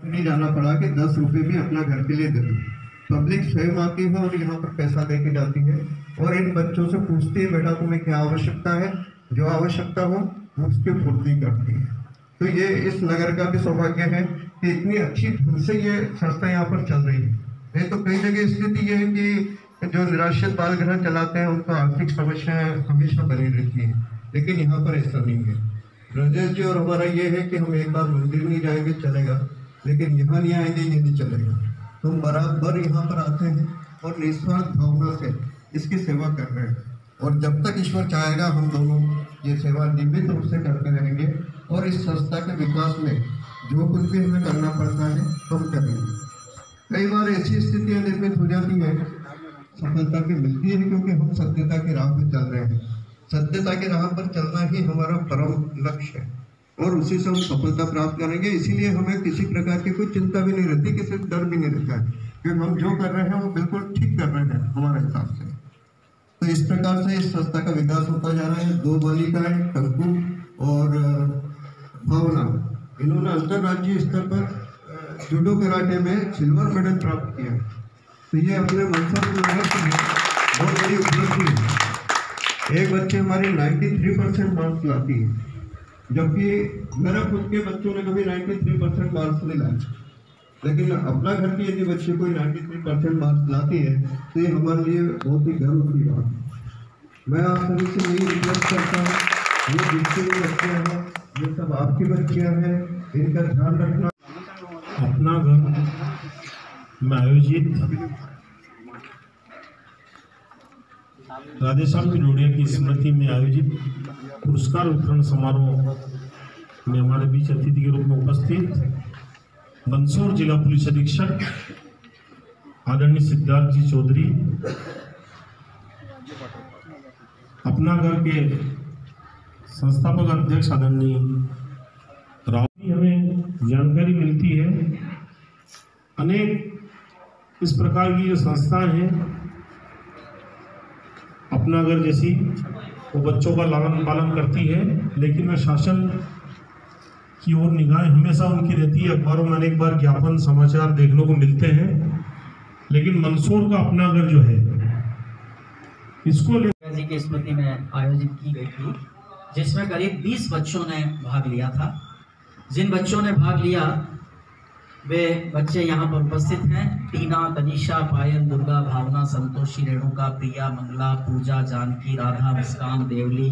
नहीं जाना पड़ा कि 10 रुपये भी अपना घर के लिए दे दो। पब्लिक स्वयं आती है और यहाँ पर पैसा दे के जाती है और इन बच्चों से पूछती है बेटा तुम्हें क्या आवश्यकता है, जो आवश्यकता हो वो उसकी पूर्ति करती है। तो ये इस नगर का भी सौभाग्य है कि इतनी अच्छी ढंग से ये संस्था यहाँ पर चल रही है। नहीं तो कई जगह स्थिति ये है कि जो निराश्रित बाल गृह चलाते हैं उनको आर्थिक समस्याएं हमेशा बनी रहती है, लेकिन यहाँ पर ऐसा नहीं है। ब्रजेश जी और हमारा ये है कि हम एक बार मंदिर नहीं जाएंगे चलेगा, लेकिन यहाँ नहीं आएंगे ये नहीं चलेगा। तो बराबर यहाँ पर आते हैं और निस्वार्थ भावना से इसकी सेवा कर रहे हैं और जब तक ईश्वर चाहेगा हम दोनों ये सेवा नियमित रूप से करते रहेंगे और इस संस्था के विकास में जो कुछ भी हमें करना पड़ता है तो हम करेंगे। कई बार ऐसी स्थितियाँ निर्मित हो जाती हैं, सफलता भी मिलती है क्योंकि हम सत्यता की राह पर चल रहे हैं। सत्यता की राह पर चलना ही हमारा परम लक्ष्य है और उसी से हम सफलता प्राप्त करेंगे। इसीलिए हमें किसी प्रकार की कोई चिंता भी नहीं रहती, किसी डर भी नहीं रहता है, क्योंकि हम जो कर रहे हैं वो बिल्कुल ठीक कर रहे हैं हमारे हिसाब से। तो इस प्रकार से इस संस्था का विकास होता जा रहा है। 2 बालिकाएं टंकू और भावना, इन्होंने अंतर्राज्यीय स्तर पर जूडो कराटे में सिल्वर मेडल प्राप्त किया। तो ये अपने मनसा में बहुत बड़ी उपलब्धि है। एक बच्चे हमारी 93% मार्क्स लाती है, जबकि मेरा खुद के बच्चों ने कभी 93% मार्क्स नहीं लाए, लेकिन अपना घर की यदि बच्ची कोई 93% मार्क्स लाती है तो ये हमारे लिए बहुत ही गर्व की बात है। मैं आप सभी से यही रिक्वेस्ट करता हूँ, ये जितने भी बच्चियाँ हैं ये सब आपकी बच्चियाँ हैं, इनका ध्यान रखना। अपना घर में आयोजित राधेश्याम पिरोडिया की स्मृति में आयोजित पुरस्कार वितरण समारोह में हमारे बीच अतिथि के रूप में उपस्थित मंदसौर जिला पुलिस अधीक्षक आदरणीय सिद्धार्थ जी चौधरी, अपना घर के संस्थापक अध्यक्ष आदरणीय राव, हमें जानकारी मिलती है अनेक इस प्रकार की जो संस्थाएं हैं अपना घर जैसी, वो बच्चों का लालन पालन करती है, लेकिन वह शासन की ओर निगाहें हमेशा उनकी रहती है। अखबारों में अनेक बार ज्ञापन समाचार देखने को मिलते हैं, लेकिन मंदसौर का अपना घर जो है इसको जी की स्मृति में आयोजित की गई थी, जिसमें करीब 20 बच्चों ने भाग लिया था। जिन बच्चों ने भाग लिया वे बच्चे यहाँ पर उपस्थित हैं। टीना, तनीषा, पायल, दुर्गा, भावना, संतोषी, रेणुका, प्रिया, मंगला, पूजा, जानकी, राधा, मुस्कान, देवली,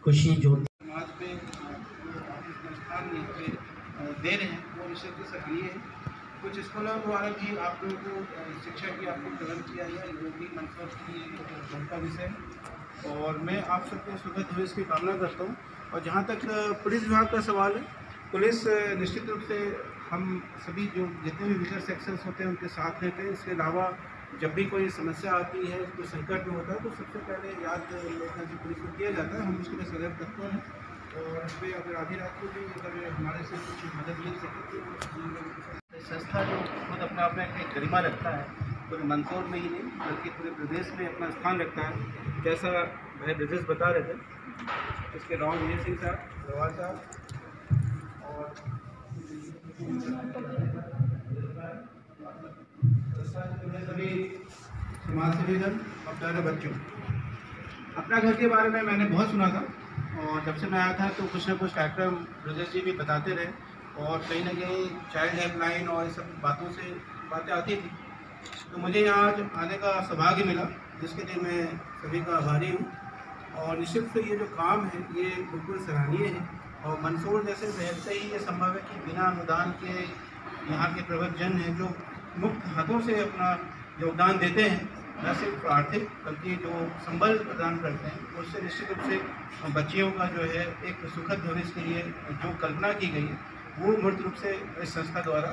खुशी, ज्योति। समाज में स्थान दे रहे हैं वो निश्चित ही सराहनीय है। कुछ स्कूलों द्वारा भी आप लोगों को शिक्षा की आपको प्रदान किया गया, जो कि मंदसौर की का विषय है और मैं आप सबके सुखद भविष्य की कामना करता हूँ। और जहाँ तक पुलिस विभाग का सवाल है, पुलिस निश्चित रूप से हम सभी जो जितने भी विजर सेक्शंस होते हैं उनके साथ रहते हैं। इसके अलावा जब भी कोई समस्या आती है, कोई संकट में होता है, तो सबसे पहले याद पुलिस को किया जाता है। हम उसके लिए सदैव तत्पर हैं और इस पर अगर आधी रात को भी अगर हमारे से कुछ मदद मिल सके तो संस्था जो खुद अपने आप में एक गरिमा रखता है, पूरे मंदसौर में ही नहीं बल्कि पूरे प्रदेश में अपना स्थान रखता है। जैसा भाई ब्रजेश बता रहे थे, इसके राव विजय सिंह साहब, गवार साहब और सभी समाज सेवीगण और प्यारे बच्चों, अपना घर के बारे में मैंने बहुत सुना था और जब से मैं आया था तो कुछ ना कुछ कार्यक्रम ब्रजेश जी भी बताते रहे और कहीं ना कहीं चाइल्ड हेल्पलाइन और इस सब बातों से बातें आती थी। तो मुझे यहाँ आज आने का सौभाग्य मिला, जिसके लिए मैं सभी का आभारी हूँ। और निश्चित से ये जो काम है ये बिल्कुल सराहनीय है और मंदसौर जैसे शहर से ही ये संभव है कि बिना अनुदान के यहाँ के प्रबंधजन हैं जो मुक्त हाथों से अपना योगदान देते हैं, न सिर्फ आर्थिक बल्कि जो संबल प्रदान करते हैं, उससे निश्चित रूप से बच्चियों का जो है एक सुखद भविष्य के लिए जो कल्पना की गई है वो मूर्त रूप से इस संस्था द्वारा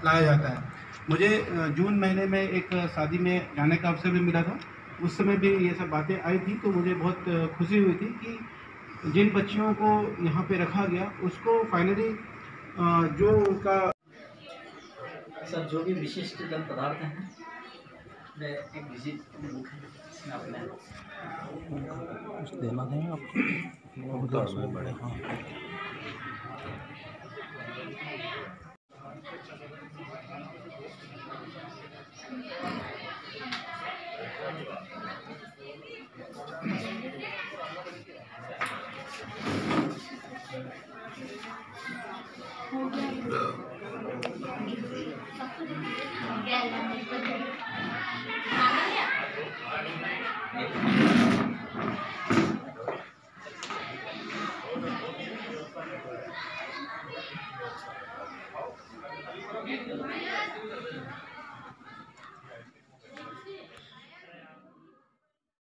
लाया जाता है। मुझे जून महीने में एक शादी में जाने का अवसर भी मिला था, उस समय भी ये सब बातें आई थी, तो मुझे बहुत खुशी हुई थी कि जिन बच्चियों को यहाँ पे रखा गया उसको फाइनली जो उनका सर जो भी विशिष्ट जल पदार्थ हैं, मैं एक विजिट बुक है इसमें अपने कुछ देना देंगे आपको, बड़े हाँ।